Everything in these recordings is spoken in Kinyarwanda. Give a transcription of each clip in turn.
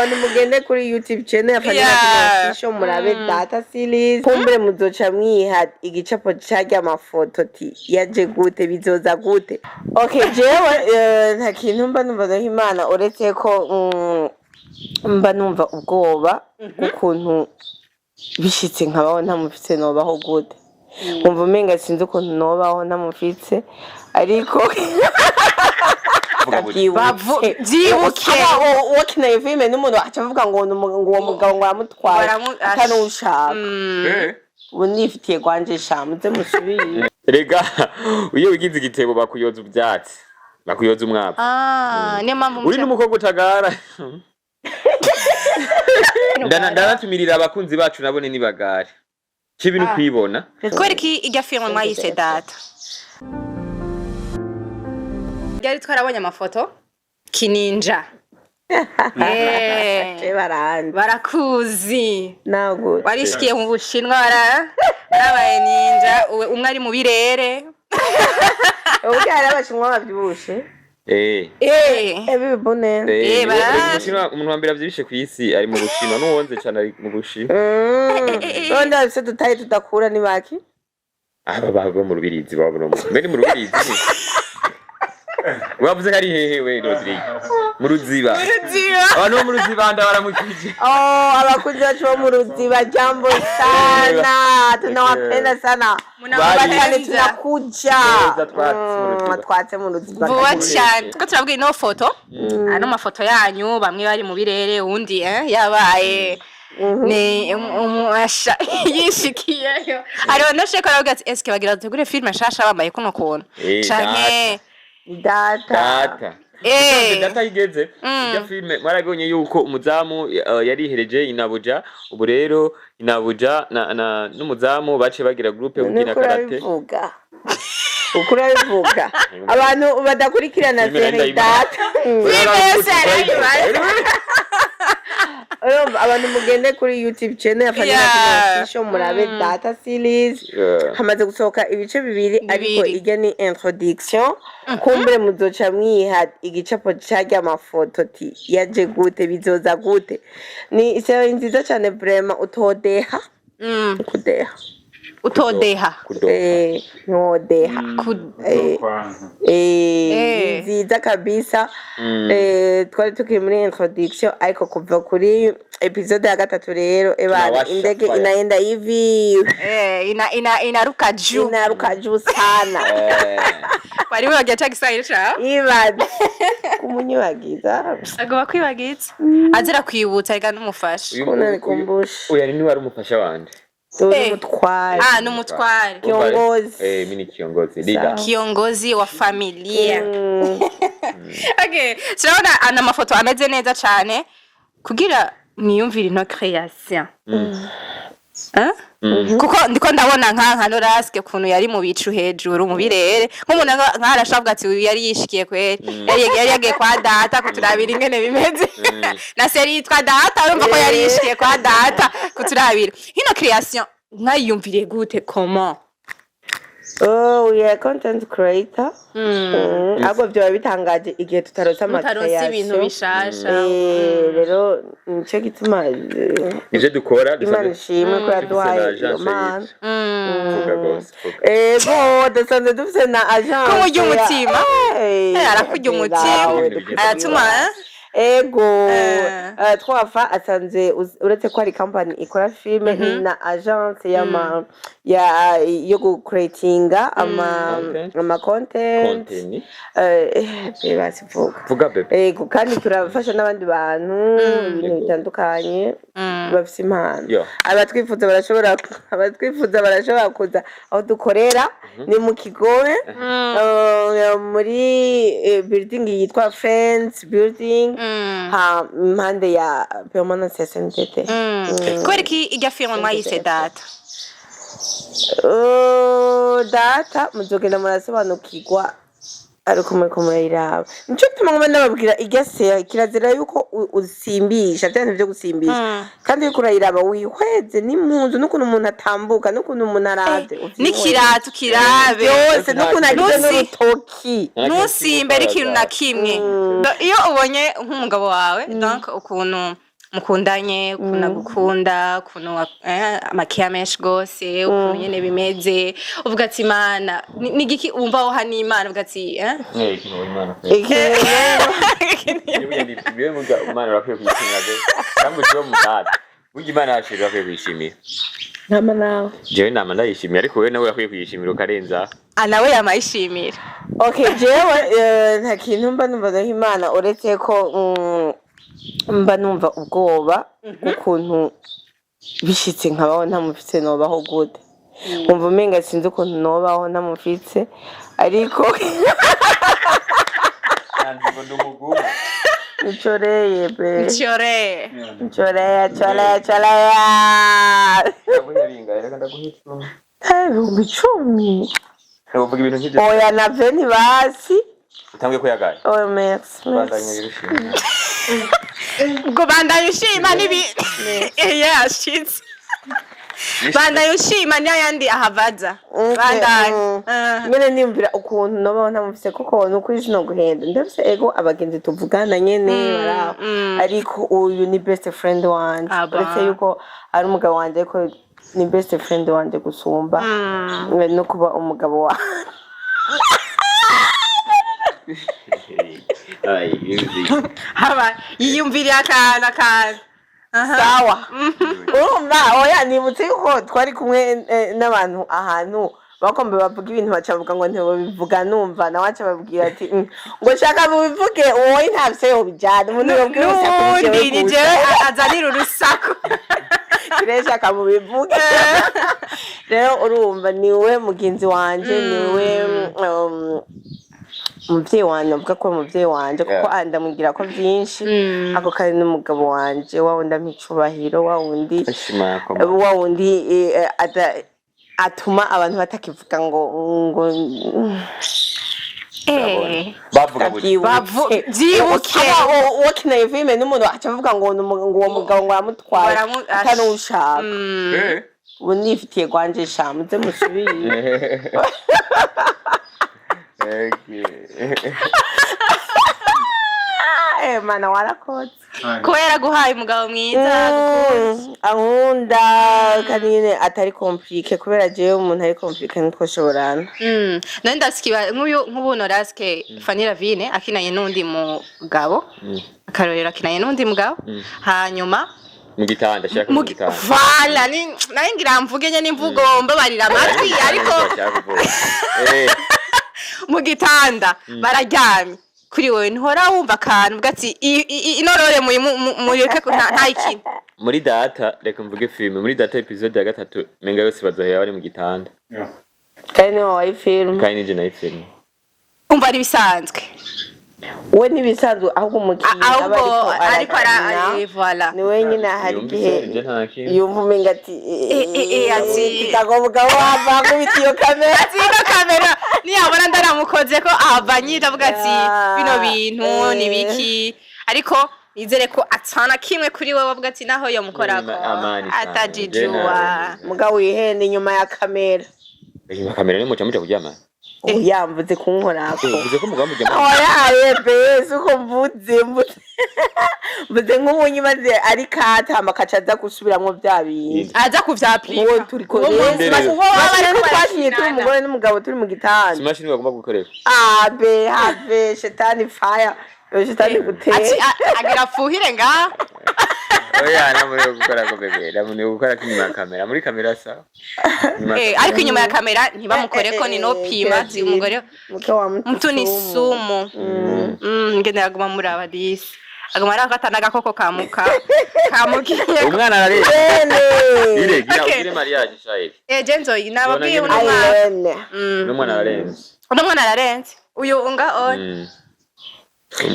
abantu mugende kuri YouTube channel ya Fanny Official murabe data series kumbe muzoca mwiha igicapo cyarya amafoto ti yaje gute bizoza gute. Okay jewe nta kintu mba numva Imana uretse ko mba numva ubwoba ukuntu bishitse nkabaho ntamufite nobaho gute. Umva umenga sinzi ukuntu nobaho ntamufite ariko byibuke wakina filime n'umuntu acavuga ngo uwo mugabo ngo aramutwara atanushaka ubu nifitiye gwanje shamuze musubire rega uyo wigize igitebo bakuyoza ubyatsi bakuyoza umwavu niyo mpamvu uri n'umukobwa utagara ndanatumirira abakunzi bacu nabone nibagare kibintu kwibona kubera iki ijya filime mwayise data yari twarabonye amafoto kininja barakuzi nago warishikiye mu Bushinwa barabaye ninja umwe ari mu birere ubwo ari abashinwa babyibushe bibone umuntu wambere avyibishe ku isi ari mu Bushinwa n'uwonze cyane ari mu Bushinwa none ase tutaye tudakura ni baki aba bago mu rubirizi babona mbere mu rubirizi wavuze ari hehe we Rodrigue mu ruziba abantu mu ruziba ndabaramukije abakunzi bacu bo mu ruziba jambo sana tunawapenda sana batane tunakuja twatse mu ruziba vuba cyane ko turabwiye no foto ano mafoto yanyu bamwe bari mu birere undi yabaye ni umusha yishikiyeyo ariho no sheko aravuga ati eske bagira dutegure filme shasha bambaye kuno kuntu canke data data igeze ya filme marabonye yuko umuzamu yarihereje inabuja ubu rero inabuja na n'umuzamu bace bagira groupe ukina karate ukura bivuga abantu badakurikirana serie data abantu mugende kuri YouTube channel ya Fanny Official murabe data series hamaze gusohoka ibice bibiri ariko ijya ni introduction kumbe muzoca mwiha igicapo cyarya amafoto ti yaje gute bizoza gute ni serie nziza cyane vraiment utodeha kudeha utodeha ntodeha nziza kabisa twari tukiri muri introduction ariko kuva kuri episode ya 3 rero ebana indege inaenda hivi inaruka juu sana bari bagiye Kiswahili cha ibade kumunywagiza agomba kwibagiza azira kwibutsa rega n'umufasha kuna nikumbusha uya ni wari umufasha wanje n'umutware n'umutware kiongozi mimi kiongozi leader kiongozi wa familia okay tunaona ana mafoto ameze neza cyane kugira niyumvire no création kuko ndiko ndabona nka Noraske kuntu yari mu bicu hejuru mu birere nk'umuntu nkarashabwa ati yari yishikiye kweri yari yagiye kwa data kuturabira ingene bimeze na serie yitwa data urumva ko yari yishikiye kwa data kuturabira hino création nkayumvire gute comment we are content creator ahubwo byo bitangaje igihe tutarose amateya ibintu bishasha rero nicyo gituma ije dukora dushimwe ko yaduhaye man bo dasanze dufite na agence ko ujya umutima arakujya umutima aratuma ego twafa asanze uretse ko ari company ikora filme na agence yo gu creatinga ama content vuga bebe ego kandi turafasha n'abandi bantu ibintu bitandukanye bafite impano abatwifuza barashobora kuza aho dukorera ni mu Kigobe muri building yitwa Friends Building impande ya Permanence SNTT kubera iki ijya filime mwayise data data muzogenda murasobanukirwa ariko muri kumurayiraba nico gituma ngomba ndababwira igase kirazira yuko usimbisha cyane byo gusimbisha kandi yuko urayiraba wihweze n'impunzu n'ukuntu umuntu atambuka n'ukuntu umuntu araze n'ikirato kirabe yose n'ukuntu agize n'urutoki ntusimbe ari ikintu na kimwe iyo ubonye nk'umugabo wawe donc ukuntu mukundanye ukuntu agukunda ukuntu amakeya menshi gose ukuntu nyene bimeze uvuga ati Imana nigiki wumva woha n'Imana uvuga ati ikintu Imana Imana urakwiye kuyishimira cyangwa cyo mudada burya Imana yashira urakwiye kuyishimira nama nawe jewe nama ndayishimira ariko wewe nawe urakwiye kuyishimira ukarenza nawe yamayishimira okay jewe nta kintu mba numva naho Imana uretse ko mba numva ubwoba ukuntu bishitse nkabaho ntamufite nobaho gute umva umenga sinzi ukuntu nobaho ntamufite ariko Nchoreye be. Nchoreye. Nchoreye. Ibihumbi 10. Uvuga ibintu nk'ibyo. Oya na veni basi. Utangiye kuyagaye. Oya merci. Ngo bandanye ushima nibi. Yashitse. Bandanye ushima n'ayandi ahavaza. Bandanye. Nyene nimvira ukuntu nobona mufise kuko nuko izino guhenda. Ndavise ego abagenzi tuvugana nyene baraho. Ariko uyu ni best friend wanje. Uretse yuko ari umugabo wanje ariko ni best friend wanje gusumba. No kuba umugabo wa. Haba yiyumvira akana. Sawa. Urumva oya nibutse yuko twari kumwe n'abantu ahantu bakombe bavuga ibintu bacavuga ngo ntebo bivuga numva na wacha babwira ati ngo shaka mubivuge wowe ntavse yo bijana umuntu yobwira ni je azanira urusaku kiresha kamubivuge rero urumva niwe mugenzi wanje niwe umuvyeyi wanje avuga ko umuvyeyi wanje kuko andamugira ko byinshi ako kari n'umugabo wanje wawo ndamicubahiro wawundi atuma abantu batakivuga ngo bavuga byibuke wakina filme n'umuntu acavuga ngo uwo mugabo ngo yamutwaye atanushaka ubu nifitiye gwanje shamuze musubire mana warakotse kubera guhaye umugabo mwiza ankunda kanine atari komplike kubera jewe umuntu ari komplike niko shoborana none ndasikiba nk'ubuno raske Fanny Ravine akinanye n'undi mugabo akarorero akinanye n'undi mugabo hanyuma mu gitanda shaka mu gitanda vala naye ngira mvuge nye n'imvugo mbabarira amatwi ariko mu gitanda bararyamye kuri wewe ntihora wumva akantu bwati inorore mureke nta ikintu muri data reka mvuge filme muri data episode ya 3 menga yose bazohera bari mu gitanda kandi ni wayi film kandi nije nayi film umva ari bisanzwe we nibisanzwe ahubwo umukinnyi ariko ara voilà ni wenyine hari igihe yumva umenga ati ati tagobuga wava kubitiyo kamera ati no kamera niyabona ndaramukoze ko avanyita avuga ati bino bintu nibiki ariko nizere ko atana kimwe kuri wewe avuga ati naho yo mukorako atajijuwa mugabo yihende nyuma ya kamera inyuma kamera ni muca kuryama yamvuze kunkorako uvuze ko mugabo mujya oya bese uko mvuze nk'umunyi maze ari kata makacaza gusubiramwo bya bintu aza kuvyaplika uwo turi ko twashinye turi umugore n'umugabo turi mu gitanda imashini bagomba gukorera have shetani fire shetani gutera agira fuhire ngaha oya namuri gukora ko bebe namuri gukora kinyuma ya kamera muri kamera sa ariko inyuma ya kamera ntibamukoreko ni no pima zi umugore mtu ni sumu ngene yaguma muri abadisi aguma arakatana gakoko kamukiye umwana arareze ire gira mariage shairi genzo nababwiye umwana ararenze uyu unga on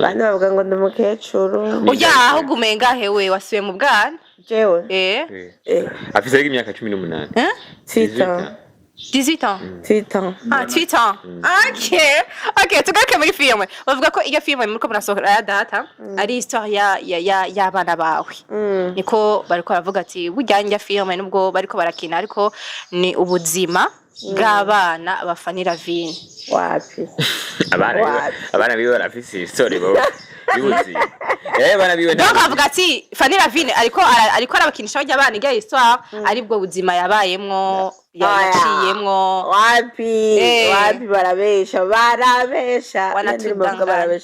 bana bavuga ngo ndumukecuru uya ahubwo umenga hewe wasuye mu bwana jewe afise imyaka 18 18 ans 18 ans ok tugaruke muri filme bavuga ko iyo filme muriko murasohora ya data ari histoire y'abana bawe niko bariko baravuga ati burya filme nubwo bariko barakina ariko ni ubuzima bw'abana ba Fanny Ravine wapi abana biwe barafise story bo yuzi bana biwe donc avuga ati Fanny Lavine ariko arabakinisha bajya abana irya histoire aribwo buzima yabayemwo yaciyemwo wapi barabesha barabesha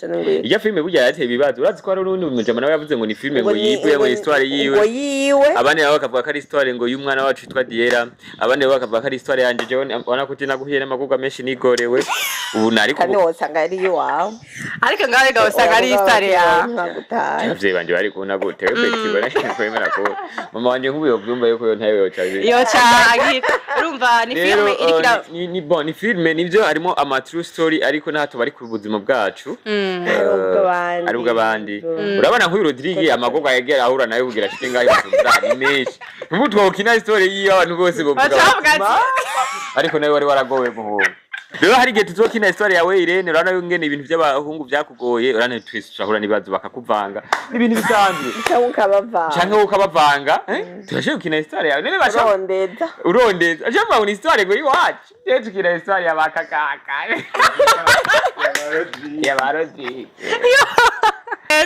n'ingwe iyo filme burya yateye ibibazo urazi ko hari urundi mujama nawe yavuze ngo ni filme ngo yivuye ngo histoire yiwe abandi nabo bakavuga ko ari histoire ngo y'umwana wacu yitwa Diera abandi nabo bakavuga ko ari histoire yanje jewe ubona ko tina guhira amagurwa menshi nigorewe ubu nari kandi wosanga ari iwawe ariko ngawe gawusanga ari histoire ya abavyeyi banje bari kubona gute kwemera ko mama wanje nk'ubu yovyumva yuko yo ntayo yoca urumva ni filme irikira ni filme nivyo harimo ama true story ariko nahato bari ku buzima bwacu ari ubw'abandi urabona nk'uyu Rodrigue amagorwa yegera ahura nayo kugira shite ngayo ni menshi ubu twokina histoire yiyo abantu bose bovuga ariko nayo wari waragowe guhunga rero hari igihe tuzokina histoire yawe Irene urana ngene ibintu by'abahungu byakugoye urane twese turahura nibazo bakakuvanga ibintu bisanzwe canke ukabavanga turashe gukina histoire yawe nene basha urondeza aje mva histoire ngo iwacu rero tukina histoire ya bakakaka ya barodi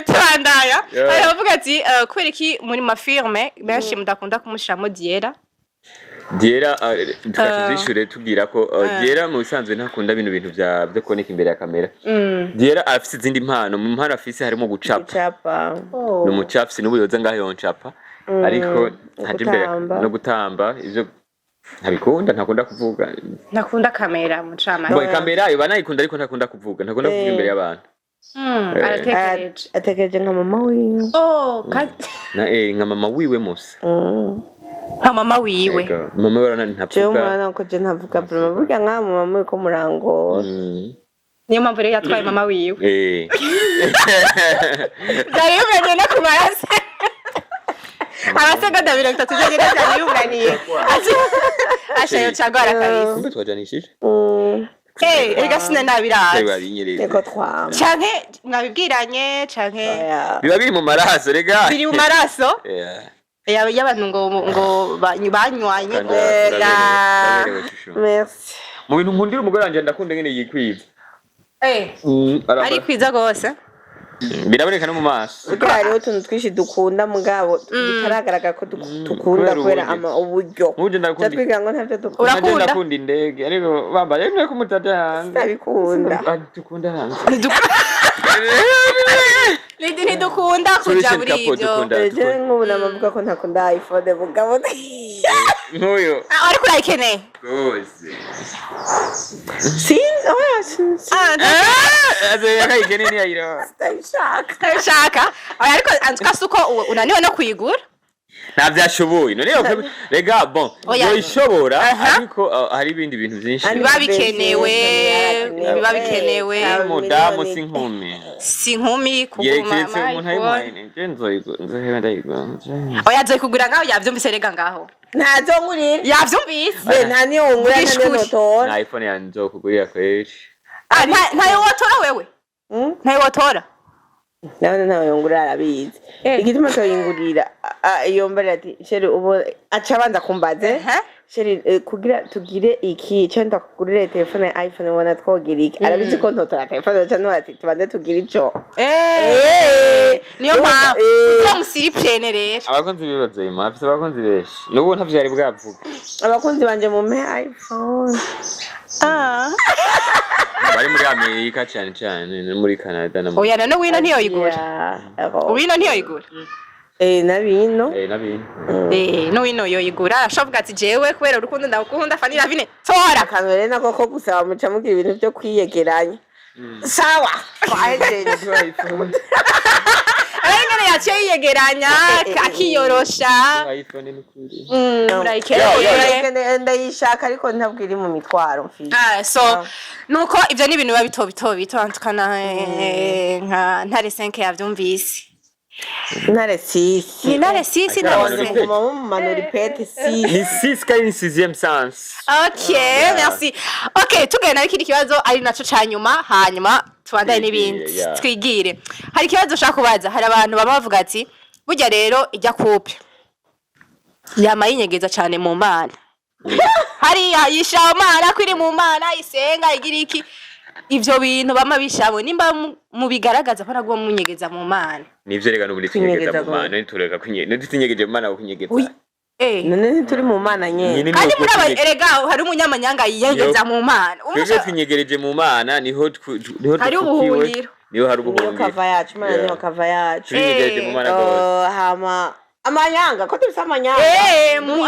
Twandaya aravuga ati kubera iki muri mafirme benshi mudakunda kumushiramo Diera tukatuzishure tubwira ko Diera mu bisanzwe ntakunda bintu byo koneka imbere ya kamera Diera afise izindi mpano mu mpano afise harimo gucapa no mucapsi n'ubuyoza ngaho yoncapa ariko ntaje imbere no gutamba ivyo ntakunda kuvuga ntakunda kamera mucama boy kamera yo banayikunda ariko ntakunda kuvuga imbere y'abantu atekereje nka mama wiwe nka mama wiwe musa nka mama wiwe mama we ntavuga umwana ko je ntavuga bro burya nka mama we ko murango niyo mpamvu rero yatwaye mama wiwe dare umenye no kumarase abasega David 3 tujye cyane yunganiye ashayo cyagora kabisa kumbe twajanishije ega sine nabiraza eko twama canke mwabibwiranye canke biba biri mu maraso rega biri mu maraso y'abantu ngo banywanye merci mu bintu nkundira umugore wanje ndakunda ngene yikwiza ari kwiza gose biraboneka no mu maso hariho utuntu twinshi dukunda mugabo bitaragaragara ko dukunda kubera uburyo twiga ngo ntavyo ndakunda indege ariko bambaye nko kumutata hanze ndabikunda dukunda hanze ntidukunda kuja muri ivyo je nk'ubu namavuga ko ntakunda iPhone mugabo nk'uyo ariko urayikeneye gose yakayigene ntiyayira ndabishaka ariko anzukasuko unaniwe no kuyigura ntavyashoboye none rega bon yoishobora ariko hari ibindi bintu byinshi biba bikenewe mudamu sinkumi kuguma umuntu ayimuhaye nzoheba ndayigura azoyikugura ngaho yavyumvise rega ngaho ntazongurira yavyumvise nta niyo ngura nta notora na iPhone yanjye nzokugurira kweri ntayo wotora wewe ntayo wotora nawe yongura arabizi igituma toyingurira yomba ati sheri ubu aca banza kumbaze sheri kugira tugire iki cyenda kugurira telefone ya iPhone ubona twogira iki arabizi ko ntotora telefone cyane ati tubanze tugire ico niyo mpamvu ko musiri plene rero abakunzi bibaze afite abakunzi benshi nubu ntavyo yari bwavuga abakunzi banje mu iPhone bari muri Amerika cyane no muri Canada na oya none wino ntiyo yigura wino ntiyo yigura nabino no wino yo yigura ashavuga ati jewe kubera urukundo ndakukunda Fanny Lavine tora kanwere nako ko gusaba muca mugira ibintu byo kwiyegeranya sawa kwahejeje Arengane yaciye yiyegeranya akiyorosha iPhone n'ukuri ndayishaka ariko ntabwo iri mu mitwaro mfite so nuko ivyo ni ibintu biba bitandukana nka ntare 5 yavyumvise ntare 6 ni ntare 6 ndabona mu mano ripete 6 ni 6 kandi 6e sens okay merci okay tugenda n'ikindi kibazo ari naco canyuma hanyuma tubandaye n'ibindi twigire hari ikibazo ushaka kubaza hari abantu baba bavuga ati burya rero ijya couple yama yinyegeza cyane mu mana hari yisha mana kwiri mu mana isenga igira iki ivyo bintu bama bishabo nimba mubigaragaza ko nagwo munyegeza mu mana nivyo rega n'ubundi tunyegeza mu mana nitureka tunyegeje mu mana kunyegeza none ntituri mu mana nyene kandi muri aba erega hari umunyamanyanga yiyegeza mu mana twebwe tunyegereje mu mana niho hari ubuhungiro niho hari ubuhungiro niho kava yacu mana niho kava yacu tunyegereje mu mana gose hama amanyanga ko tubisa amanyanga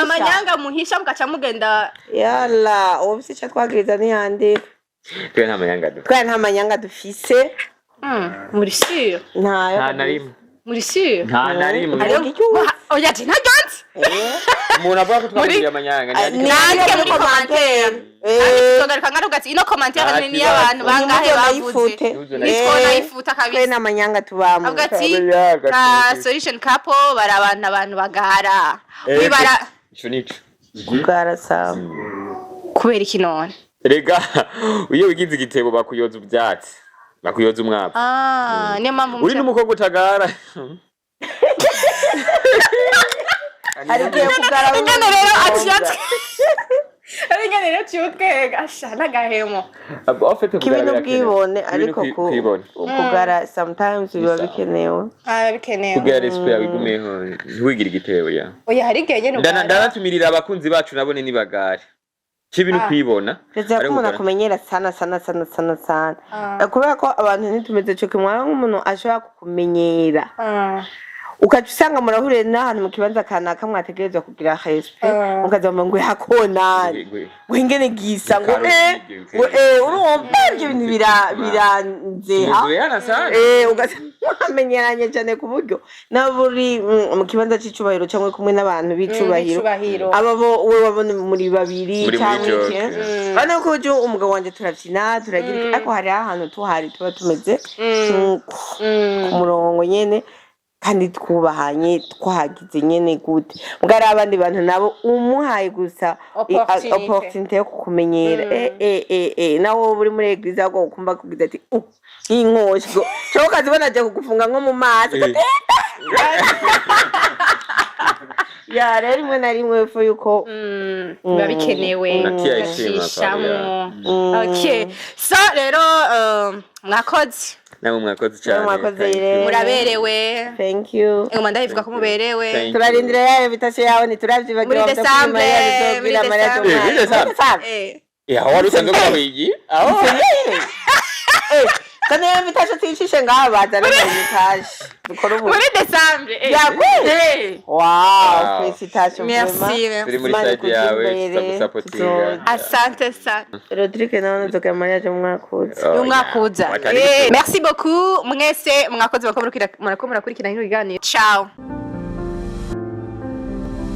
amanyanga muhisha mugaca mugenda yala obise cha twagiriza n'iyandi twe nta manyanga dufise muri sure nta narimwe muri sure nta narimwe oya ati ntaganze umuntu avuga ko twagira amanyanga nandike muri commentaire tugaruka ngaruka ati ino commentaire ni y'abantu bangahe bavuze nitwona ifuta kabisa twe n'amanyanga tubamo avuga ati na solution couple bari abantu bagara wibara ico nico kugara sawa kubera iki none rega iyo wigize igitebo bakuyoza ivyatsi bakuyoza umwavu niyo mpamvu uri n'umukobwa utagara arigiye kugara ingene rero atiyatse ingene rero cyutwega ashana gahemo kibino bwibone ariko kugara sometimes biba bikenewe kugira respect yabigumeho ntiwigira igitebo ya oya hari igihe ndanatumirira abakunzi bacu nabone nibagare kibino kwibona reza ko umuntu akumenyera sana kubera ko abantu ntitumeze cyo kimwe nk'umuntu ashobora kukumenyera ukaca usanga murahuriye n'ahantu mu kibanza kanaka mwategerezwa kugira respect mukaza ngo hakonani ngo ingene gisa ngo urumva ibyo bintu biranzeha ugamenyeranye cyane ku buryo naburi mu kibanza c'icubahiro cyangwa kumwe n'abantu b'icubahiro abo we wabona muri babiri cyangwa iki bana ko jo umugabo wanje turavyina turagira ariko hari ahantu tuhari tuba tumeze ku murongo nyene kandi twubahanye twagize nyene gute mugari abandi bantu nabo umuhaye gusa opportunity yo kukumenyera nawo buri muri eglise ako ukumva kugize ati inkoshyo cyo kazibona je kugufunga nko mu mazi ya rero rimwe na rimwe fo yuko biba bikenewe shishamo okay so rero mwakoze namwe mwakoze cyane muraberewe thank you ngoma ndayivuga ko muberewe turarindira ya invitation yawe ntiturabyibagira muri December ya wari usanzwe kwa higi kandi ya invitation tuyishishe ngaha bazana invitation dukora ubu muri December yakwire wow felicitation merci turi muri side yawe tuzagusupportinga asante sana Rodrigue nawe nzoga mariage umwakuza merci beaucoup mwese mwakoze bako murakurikirana ibiganiro ciao